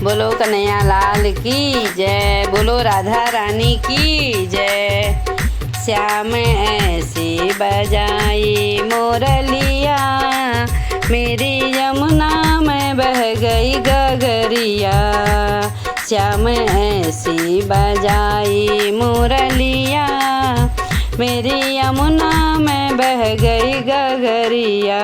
बोलो कन्हैया लाल की जय, बोलो राधा रानी की जय। श्याम ऐसे बजाई मोरलिया, मेरी यमुना में बह गई गगरिया। श्याम ऐसी बजाई मुरलिया, मेरी यमुना में बह गई गगरिया।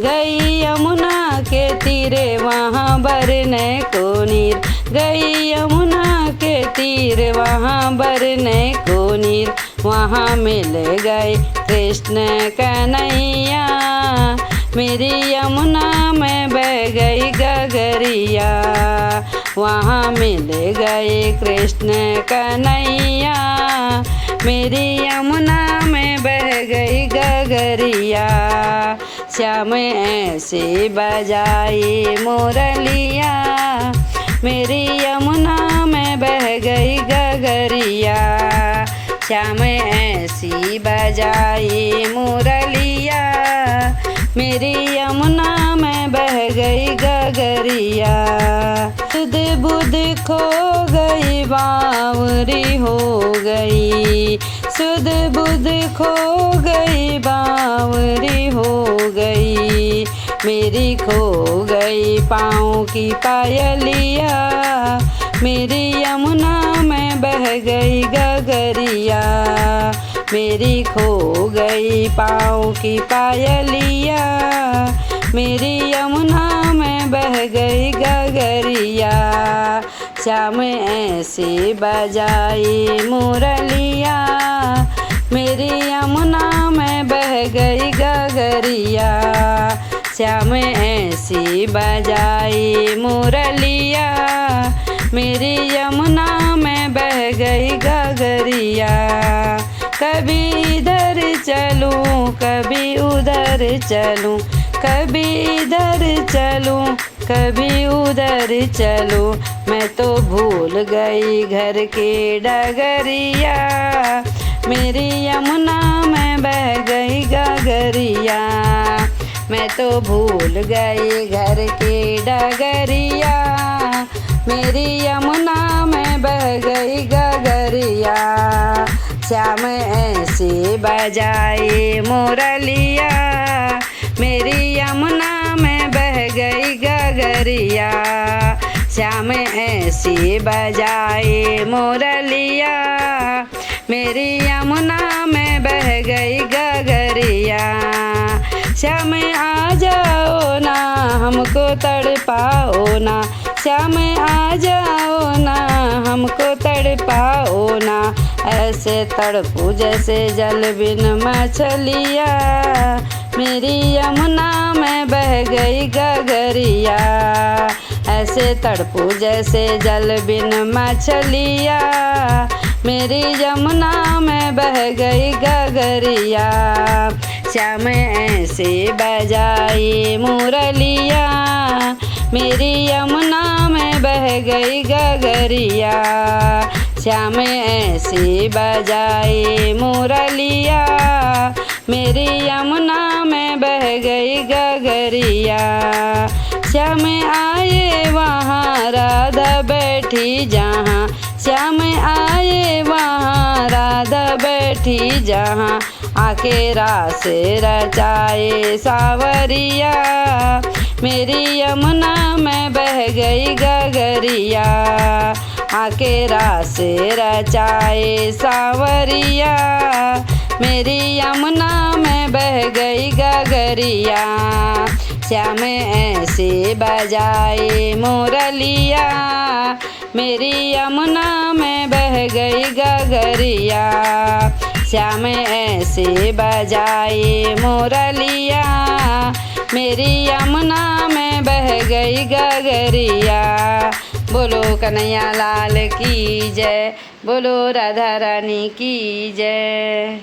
गई यमुना के तीरे वहाँ बरने को नीर, गई यमुना के तीर वहाँ बरने को नीर। वहाँ मिल गए कृष्ण कन्हैया, मेरी यमुना में बह गई गगरिया। वहाँ मिल गए कृष्ण कन्हैया, मेरी यमुना में बह गई गगरिया। श्याम ऐसे बजाई मुरलिया, मेरी यमुना में बह गई गगरिया। श्याम ऐसी बजाई मुरलिया, मेरी यमुना में बह गई गगरिया। सुध बुध खो गई बावरी हो गई, सुध बुध खो गई बावरी हो गई। मेरी खो गई पाँव की पायलिया, मेरी यमुना में बह गई गगरिया। मेरी खो गई पाँव की पायलिया, मेरी यमुना में बह गई गगरिया। श्याम ऐसे बजाई मुरलिया, मेरी यमुना में बह गई गगरिया। श्याम ऐसी बजाई मुरलिया, मेरी यमुना में बह गई गगरिया। कभी इधर चलूं कभी उधर चलूं, कभी इधर चलूं कभी उधर चलूं। मैं तो भूल गई घर के डगरिया, मेरी यमुना में बह गई गगरिया। मैं तो भूल गई घर के डगरिया, मेरी यमुना में बह गई गगरिया। श्याम ऐसे बजाई मुरलिया, मेरी यमुना में बह गई गगरिया। श्याम ऐसी बजाई मुरलिया, मेरी यमुना में बह गई गगरिया। श्याम आ जाओ ना हमको तड़पाओ ना, श्याम आ जाओ ना हमको तड़पाओ ना। ऐसे तड़पू जैसे जल बिन मछलिया, मेरी यमुना में बह गई गगरिया। ऐसे तड़पू जैसे जल बिन मछलिया, मेरी यमुना में बह गई गगरिया। श्याम ऐसे बजाई मुरलिया, मेरी यमुना में बह गई गगरिया। श्याम ऐसी बजाई मुरलिया, मेरी यमुना में बह गई गगरिया। श्याम आए वहाँ राधा बैठी जहाँ, श्याम आए वहाँ राधा बैठी जहाँ। आके रास रचाए सावरिया, मेरी यमुना में बह गई गगरिया। आके रास रचाए सावरिया, मेरी यमुना में बह गई गगरिया। श्याम ऐसे बजाए मुरलिया, मेरी यमुना में बह गई गगरिया। श्याम ऐसे बजाए मुरलिया, मेरी यमुना में बह गई गगरिया। बोलो कन्हैया लाल की जय, बोलो राधा रानी की जय।